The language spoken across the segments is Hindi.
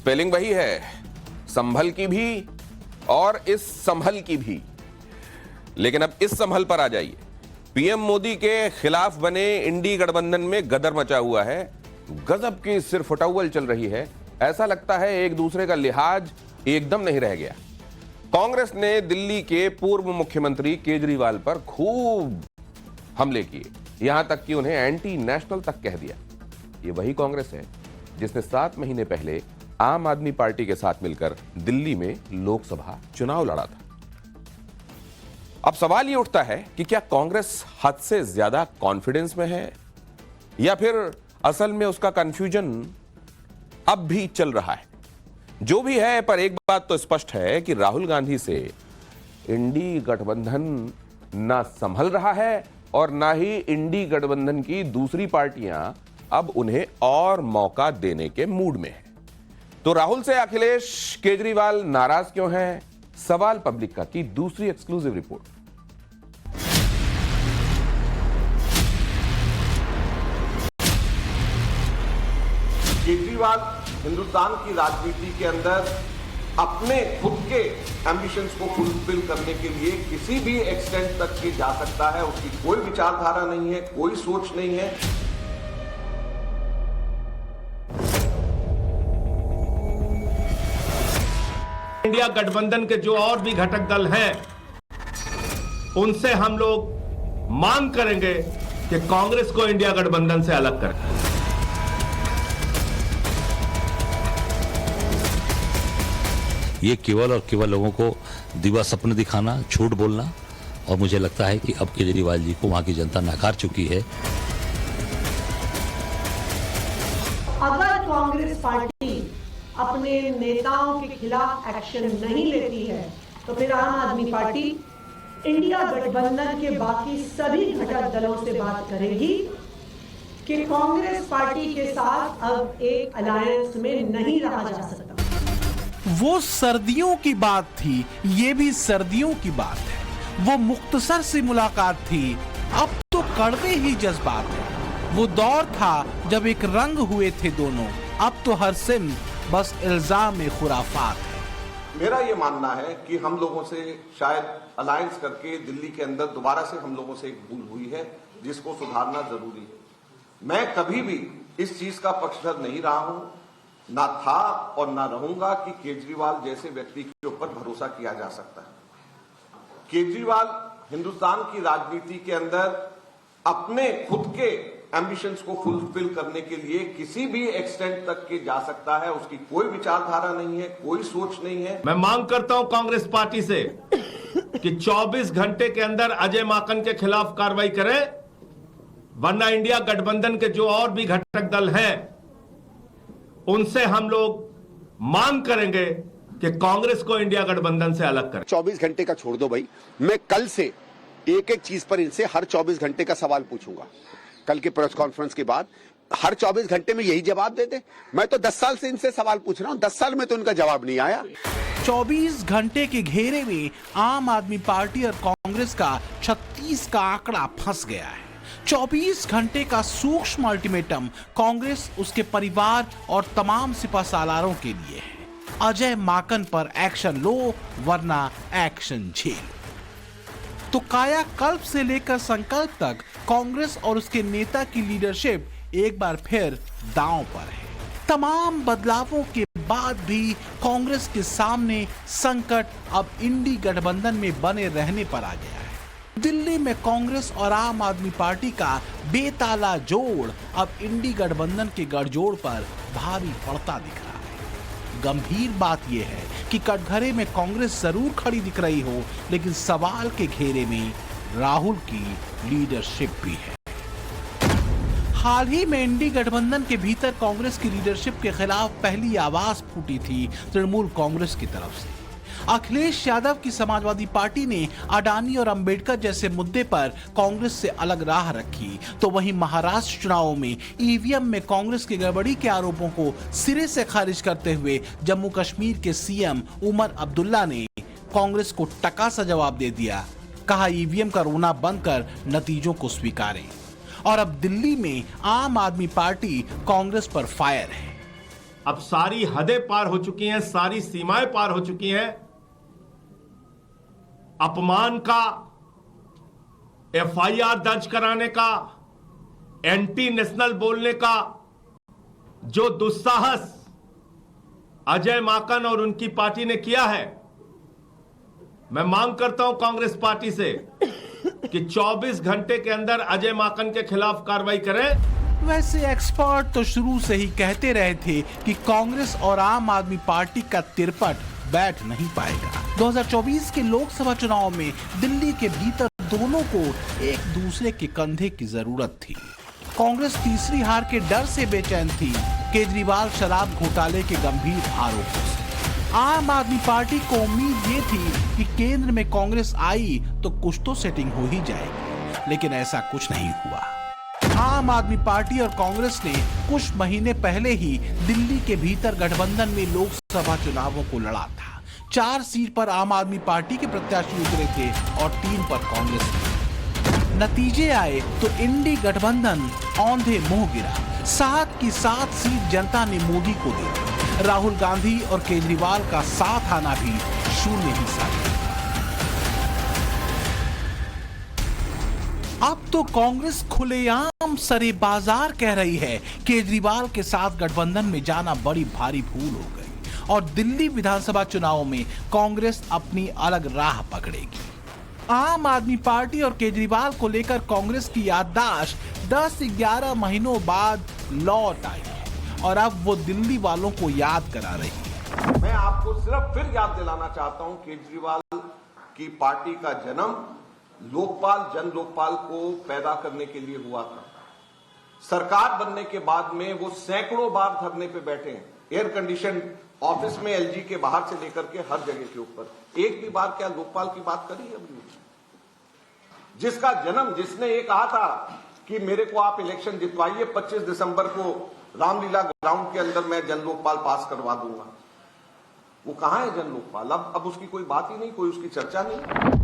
स्पेलिंग वही है, संभल की भी और इस संभल की भी। लेकिन अब इस संभल पर आ जाइए। पीएम मोदी के खिलाफ बने इंडी गठबंधन में गदर मचा हुआ है। गजब की सिर्फ उटाउल चल रही है। ऐसा लगता है एक दूसरे का लिहाज एकदम नहीं रह गया। कांग्रेस ने दिल्ली के पूर्व मुख्यमंत्री केजरीवाल पर खूब हमले किए, यहां तक कि उन्हें एंटी नेशनल तक कह दिया। ये वही कांग्रेस है जिसने 7 महीने पहले आम आदमी पार्टी के साथ मिलकर दिल्ली में लोकसभा चुनाव लड़ा था। अब सवाल ये उठता है कि क्या कांग्रेस हद से ज्यादा कॉन्फिडेंस में है या फिर असल में उसका कंफ्यूजन अब भी चल रहा है। जो भी है, पर एक बात तो स्पष्ट है कि राहुल गांधी से इंडी गठबंधन ना संभल रहा है और ना ही इंडी गठबंधन की दूसरी पार्टियां अब उन्हें और मौका देने के मूड में है। तो राहुल से अखिलेश केजरीवाल नाराज क्यों हैं? सवाल पब्लिक की दूसरी एक्सक्लूसिव रिपोर्ट। केजरीवाल हिंदुस्तान की राजनीति के अंदर अपने खुद के एम्बिशंस को फुलफिल करने के लिए किसी भी एक्सटेंट तक के जा सकता है। उसकी कोई विचारधारा नहीं है, कोई सोच नहीं है। इंडिया गठबंधन के जो और भी घटक दल हैं, उनसे हम लोग मांग करेंगे कि कांग्रेस को इंडिया गठबंधन से अलग करें। ये केवल और केवल लोगों को दिवा सपने दिखाना, झूठ बोलना, और मुझे लगता है कि अब केजरीवाल जी को वहां की जनता नकार चुकी है। अगर कांग्रेस पार्टी अपने नेताओं के खिलाफ एक्शन नहीं लेती है तो फिर आम आदमी पार्टी इंडिया गठबंधन के बाकी सभी घटक दलों से बात करेगी कि कांग्रेस पार्टी के साथ अब एक अलायंस में नहीं रहा जा सकता। वो सर्दियों की बात थी, ये भी सर्दियों की बात है। वो मुख्तसर सी मुलाकात थी, अब तो कड़वे ही जज्बात है। वो दौर था जब एक रंग हुए थे दोनों, अब तो हर सिम बस इल्जाम में खुराफात है। मेरा ये मानना है कि हम लोगों से शायद अलायंस करके दिल्ली के अंदर दोबारा से हम लोगों से एक भूल हुई है, जिसको सुधारना जरूरी है। मैं कभी भी इस चीज का पक्षधर नहीं रहा हूं, ना था और ना रहूंगा कि केजरीवाल जैसे व्यक्ति के ऊपर भरोसा किया जा सकता है। केजरीवाल हिंदुस्तान की राजनीति के अंदर अपने खुद के एम्बिशंस को फुलफिल करने के लिए किसी भी एक्सटेंट तक के जा सकता है। उसकी कोई विचारधारा नहीं है, कोई सोच नहीं है। मैं मांग करता हूं कांग्रेस पार्टी से कि 24 घंटे के अंदर अजय माकन के खिलाफ कार्रवाई करें, वरना इंडिया गठबंधन के जो और भी घटक दल हैं, उनसे हम लोग मांग करेंगे कि कांग्रेस को इंडिया गठबंधन से अलग करें। 24 घंटे का छोड़ दो भाई, मैं कल से एक एक चीज पर इनसे हर 24 घंटे का सवाल पूछूंगा। कल के प्रेस कॉन्फ्रेंस के बाद हर 24 घंटे में यही जवाब दे दे। मैं तो 10 साल से इनसे सवाल पूछ रहा हूं, 10 साल में तो इनका जवाब नहीं आया। 24 घंटे के घेरे में आम आदमी पार्टी और कांग्रेस का 36 का आंकड़ा फंस गया है। 24 घंटे का सूक्ष्म अल्टीमेटम कांग्रेस, उसके परिवार और तमाम सिपहसालारों के लिए है। अजय माकन पर एक्शन लो वरना एक्शन झेलो। तो कायाकल्प से लेकर संकल्प तक कांग्रेस और उसके नेता की लीडरशिप एक बार फिर दांव पर है। तमाम बदलावों के बाद भी कांग्रेस के सामने संकट अब इंडी गठबंधन में बने रहने पर आ गया है। दिल्ली में कांग्रेस और आम आदमी पार्टी का बेताला जोड़ अब इंडी गठबंधन के गठजोड़ पर भारी पड़ता दिख रहा है। गंभीर बात यह है कि कटघरे में कांग्रेस जरूर खड़ी दिख रही हो, लेकिन सवाल के घेरे में राहुल की लीडरशिप भी है। हाल ही में इंडी गठबंधन के भीतर कांग्रेस की लीडरशिप के खिलाफ पहली आवाज फूटी थी तृणमूल कांग्रेस की तरफ से। अखिलेश यादव की समाजवादी पार्टी ने अडानी और अंबेडकर जैसे मुद्दे पर कांग्रेस से अलग राह रखी, तो वहीं महाराष्ट्र चुनावों में ईवीएम में कांग्रेस की गड़बड़ी के आरोपों को सिरे से खारिज करते हुए जम्मू कश्मीर के सीएम उमर अब्दुल्ला ने कांग्रेस को टका सा जवाब दे दिया। कहा ईवीएम का रोना बंद कर नतीजों को स्वीकारें। और अब दिल्ली में आम आदमी पार्टी कांग्रेस पर फायर है। अब सारी हदें पार हो चुकी हैं, सारी सीमाएं पार हो चुकी हैं। अपमान का, एफआईआर दर्ज कराने का, एंटी नेशनल बोलने का जो दुस्साहस अजय माकन और उनकी पार्टी ने किया है, मैं मांग करता हूं कांग्रेस पार्टी से कि 24 घंटे के अंदर अजय माकन के खिलाफ कार्रवाई करें। वैसे एक्सपर्ट तो शुरू से ही कहते रहे थे कि कांग्रेस और आम आदमी पार्टी का तिरपट बैठ नहीं पाएगा। 2024 के लोकसभा चुनाव में दिल्ली के भीतर दोनों को एक दूसरे के कंधे की जरूरत थी। कांग्रेस तीसरी हार के डर से बेचैन थी, केजरीवाल शराब घोटाले के गंभीर आरोपों से। आम आदमी पार्टी को उम्मीद ये थी कि केंद्र में कांग्रेस आई तो कुछ तो सेटिंग हो ही जाएगी, लेकिन ऐसा कुछ नहीं हुआ। आम आदमी पार्टी और कांग्रेस ने कुछ महीने पहले ही दिल्ली के भीतर गठबंधन में लोकसभा चुनावों को लड़ा था। 4 सीट पर आम आदमी पार्टी के प्रत्याशी उतरे थे और 3 पर कांग्रेस के। नतीजे आए तो इंडी गठबंधन औंधे मुंह गिरा। 7 की 7 सीट जनता ने मोदी को दी। राहुल गांधी और केजरीवाल का साथ आना भी शून्य ही साबित। अब तो कांग्रेस खुलेआम सरे बाजार कह रही है केजरीवाल के साथ गठबंधन में जाना बड़ी भारी भूल हो गई और दिल्ली विधानसभा चुनाव में कांग्रेस अपनी अलग राह पकड़ेगी। आम आदमी पार्टी और केजरीवाल को लेकर कांग्रेस की याददाश्त 10-11 महीनों बाद लौट आई है और अब वो दिल्ली वालों को याद करा रही है। मैं आपको सिर्फ फिर याद दिलाना चाहता हूं, केजरीवाल की पार्टी का जन्म लोकपाल, जन लोकपाल को पैदा करने के लिए हुआ था। सरकार बनने के बाद में वो सैकड़ों बार धरने पे बैठे हैं, एयर कंडीशन ऑफिस में, एलजी के बाहर से लेकर के हर जगह के ऊपर। एक भी बार क्या लोकपाल की बात करी है अभी? जिसका जन्म, जिसने ये कहा था कि मेरे को आप इलेक्शन जितवाइए, 25 दिसंबर को रामलीला ग्राउंड के अंदर मैं जन लोकपाल पास करवा दूंगा, वो कहां है जन लोकपाल? अब उसकी कोई बात ही नहीं, कोई उसकी चर्चा नहीं।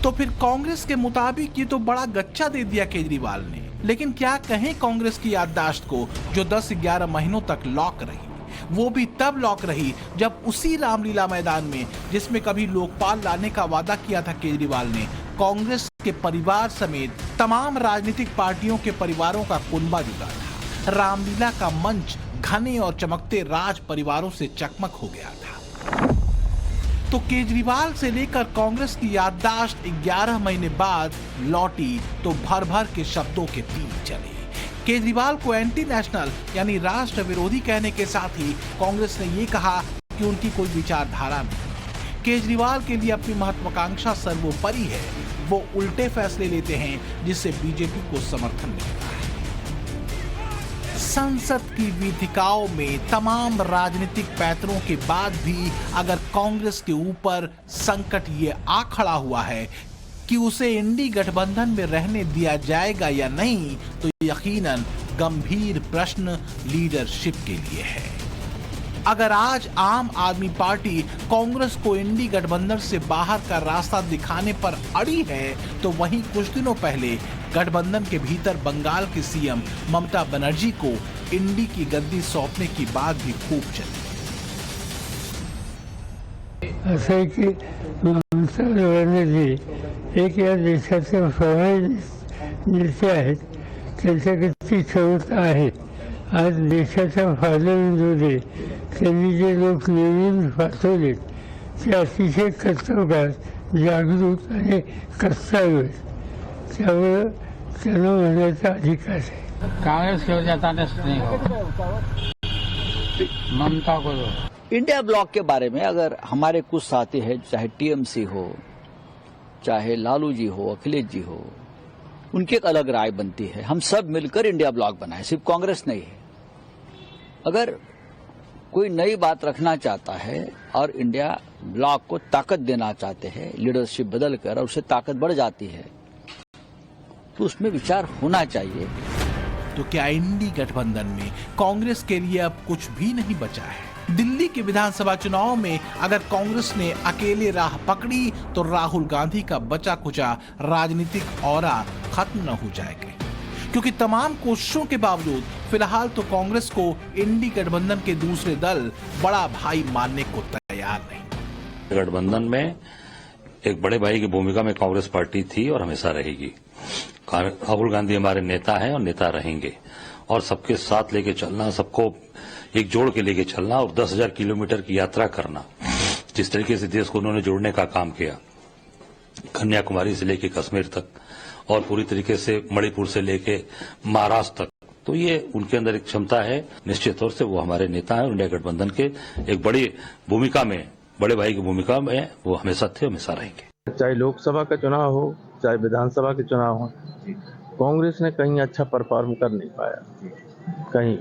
तो फिर कांग्रेस के मुताबिक ये तो बड़ा गच्चा दे दिया केजरीवाल ने। लेकिन क्या कहें कांग्रेस की याददाश्त को जो 10-11 महीनों तक लॉक रही। वो भी तब लॉक रही जब उसी रामलीला मैदान में, जिसमें कभी लोकपाल लाने का वादा किया था केजरीवाल ने, कांग्रेस के परिवार समेत तमाम राजनीतिक पार्टियों के परिवारों का कुनबा जुटा था। रामलीला का मंच घने और चमकते राज परिवारों से चकमक हो गया था। तो केजरीवाल से लेकर कांग्रेस की याददाश्त 11 महीने बाद लौटी तो भर भर के शब्दों के तीर चले। केजरीवाल को एंटी नेशनल यानी राष्ट्र विरोधी कहने के साथ ही कांग्रेस ने ये कहा कि उनकी कोई विचारधारा नहीं। केजरीवाल के लिए अपनी महत्वाकांक्षा सर्वोपरि है। वो उल्टे फैसले लेते हैं जिससे बीजेपी को समर्थन मिलता है। संसद की वीथिकाओं में तमाम राजनीतिक पैतरों के बाद भी अगर कांग्रेस के ऊपर संकट ये आ खड़ा हुआ है कि उसे इंडी गठबंधन में रहने दिया जाएगा या नहीं, तो यकीनन गंभीर प्रश्न लीडरशिप के लिए है। अगर आज आम आदमी पार्टी कांग्रेस को इंडी गठबंधन से बाहर का रास्ता दिखाने पर अड़ी है, तो वहीं कुछ दिनों पहले गठबंधन के भीतर बंगाल की सीएम ममता बनर्जी को इंडी की गद्दी सौंपने की बात भी खूब चली। असं आहे की ममता बनर्जी एक या देशाचे नेते आहेत, त्यांच्या किती क्षमता आहे। आज देशाचा फायदा त्यांनी जे लोक निवडून पाठवलेत ते अतिशय कर्तव्यगार, जागरूक आणि कर्तव्य, त्यामुळे त्यांना म्हणण्याचा अधिकार आहे। कांग्रेस की वजह से नहीं होगा, ममता को दो। इंडिया ब्लॉक के बारे में अगर हमारे कुछ साथी हैं, चाहे टीएमसी हो, चाहे लालू जी हो, अखिलेश जी हो, उनकी एक अलग राय बनती है। हम सब मिलकर इंडिया ब्लॉक बनाए, सिर्फ कांग्रेस नहीं है। अगर कोई नई बात रखना चाहता है और इंडिया ब्लॉक को ताकत देना चाहते हैं, लीडरशिप बदलकर, और उससे ताकत बढ़ जाती है, तो उसमें विचार होना चाहिए। तो क्या इंडी गठबंधन में कांग्रेस के लिए अब कुछ भी नहीं बचा है? दिल्ली के विधानसभा चुनाव में अगर कांग्रेस ने अकेले राह पकड़ी तो राहुल गांधी का बचा कुचा राजनीतिक औरा खत्म न हो जाएगा। क्योंकि तमाम कोशिशों के बावजूद फिलहाल तो कांग्रेस को इंडी गठबंधन के दूसरे दल बड़ा भाई मानने को तैयार नहीं। गठबंधन में एक बड़े भाई की भूमिका में कांग्रेस पार्टी थी और हमेशा रहेगी। राहुल गांधी हमारे नेता हैं और नेता रहेंगे, और सबके साथ लेके चलना, सबको एक जोड़ के लेके चलना और 10,000 किलोमीटर की यात्रा करना, जिस तरीके से देश को उन्होंने जोड़ने का काम किया, कन्याकुमारी से लेके कश्मीर तक और पूरी तरीके से मणिपुर से लेके महाराष्ट्र तक, तो ये उनके अंदर एक क्षमता है। निश्चित तौर से वो हमारे नेता हैं। इंडिया गठबंधन के एक बड़ी भूमिका में, बड़े भाई की भूमिका में वो हमेशा थे, हमेशा रहेंगे। चाहे लोकसभा का चुनाव हो, चाहे विधानसभा के चुनाव हो, कांग्रेस ने कहीं अच्छा परफॉर्म कर नहीं पाया कहीं।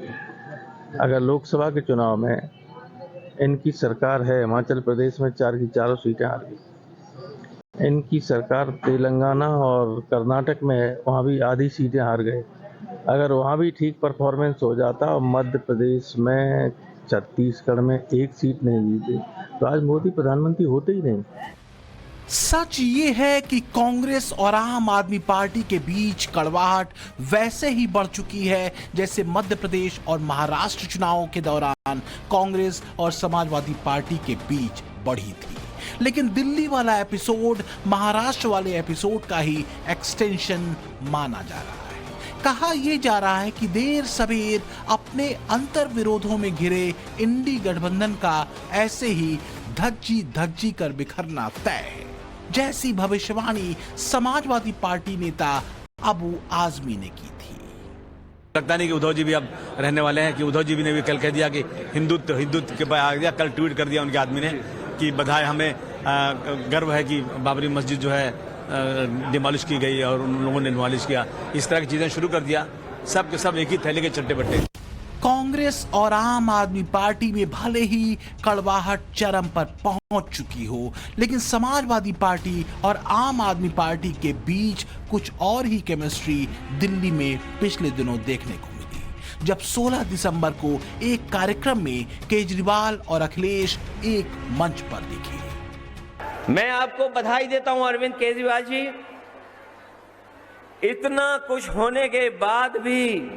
अगर लोकसभा के चुनाव में इनकी सरकार है, हिमाचल प्रदेश में 4 की 4 सीटें हार गई। इनकी सरकार तेलंगाना और कर्नाटक में है, वहाँ भी आधी सीटें हार गए। अगर वहाँ भी ठीक परफॉर्मेंस हो जाता और मध्य प्रदेश में, छत्तीसगढ़ में 1 सीट नहीं जीते तो आज मोदी प्रधानमंत्री होते ही नहीं। सच ये है कि कांग्रेस और आम आदमी पार्टी के बीच कड़वाहट वैसे ही बढ़ चुकी है जैसे मध्य प्रदेश और महाराष्ट्र चुनावों के दौरान कांग्रेस और समाजवादी पार्टी के बीच बढ़ी थी। लेकिन दिल्ली वाला एपिसोड महाराष्ट्र वाले एपिसोड का ही एक्सटेंशन माना जा रहा है। कहा यह जा रहा है कि देर सवेर अपने अंतर विरोधों में घिरे इंडी गठबंधन का ऐसे ही धज्जी कर बिखरना तय है, जैसी भविष्यवाणी समाजवादी पार्टी नेता अबू आजमी ने की थी। लगता नहीं कि उद्धव जी भी अब रहने वाले हैं, कि उद्धव जी भी ने भी कल कह दिया कि हिंदुत्व के आ गया। कल ट्वीट कर दिया उनके आदमी ने कि बधाई, हमें गर्व है कि बाबरी मस्जिद जो है डिमोलिश की गई और उन लोगों ने डिमोलिश किया। इस तरह की चीजें शुरू कर दिया। सब के सब एक ही थैले के चट्टे बट्टे। कांग्रेस और आम आदमी पार्टी में भले ही कड़वाहट चरम पर पहुंच चुकी हो, लेकिन समाजवादी पार्टी और आम आदमी पार्टी के बीच कुछ और ही केमिस्ट्री दिल्ली में पिछले दिनों देखने को मिली, जब 16 दिसंबर को एक कार्यक्रम में केजरीवाल और अखिलेश एक मंच पर दिखे। मैं आपको बधाई देता हूं अरविंद केजरीवाल जी, इतना कुछ होने के बाद भी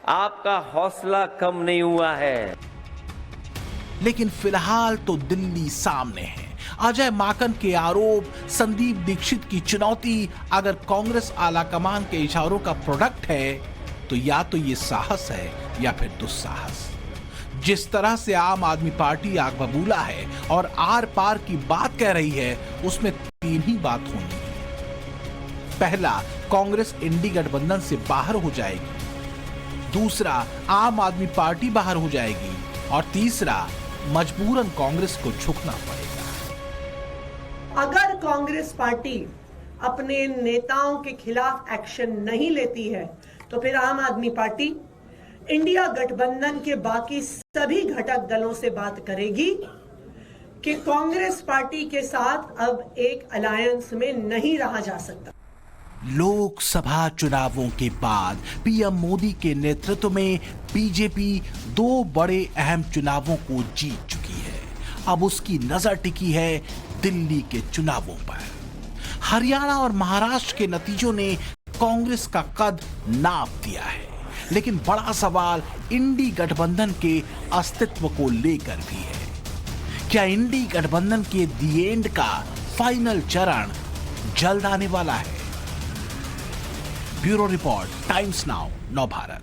आपका हौसला कम नहीं हुआ है। लेकिन फिलहाल तो दिल्ली सामने है। अजय माकन के आरोप, संदीप दीक्षित की चुनौती अगर कांग्रेस आलाकमान के इशारों का प्रोडक्ट है तो या तो ये साहस है या फिर दुस्साहस। जिस तरह से आम आदमी पार्टी आग बबूला है और आर पार की बात कह रही है, उसमें 3 ही बात होंगी। पहला, कांग्रेस इंडी गठबंधन से बाहर हो जाएगी। दूसरा, आम आदमी पार्टी बाहर हो जाएगी। और तीसरा, मजबूरन कांग्रेस को झुकना पड़ेगा। अगर कांग्रेस पार्टी अपने नेताओं के खिलाफ एक्शन नहीं लेती है तो फिर आम आदमी पार्टी इंडिया गठबंधन के बाकी सभी घटक दलों से बात करेगी कि कांग्रेस पार्टी के साथ अब एक अलायंस में नहीं रहा जा सकता। लोकसभा चुनावों के बाद पीएम मोदी के नेतृत्व में बीजेपी 2 बड़े अहम चुनावों को जीत चुकी है। अब उसकी नजर टिकी है दिल्ली के चुनावों पर। हरियाणा और महाराष्ट्र के नतीजों ने कांग्रेस का कद नाप दिया है, लेकिन बड़ा सवाल इंडी गठबंधन के अस्तित्व को लेकर भी है। क्या इंडी गठबंधन के दी एंड का फाइनल चरण जल्द आने वाला है? ब्यूरो रिपोर्ट, टाइम्स नाउ, नव भारत।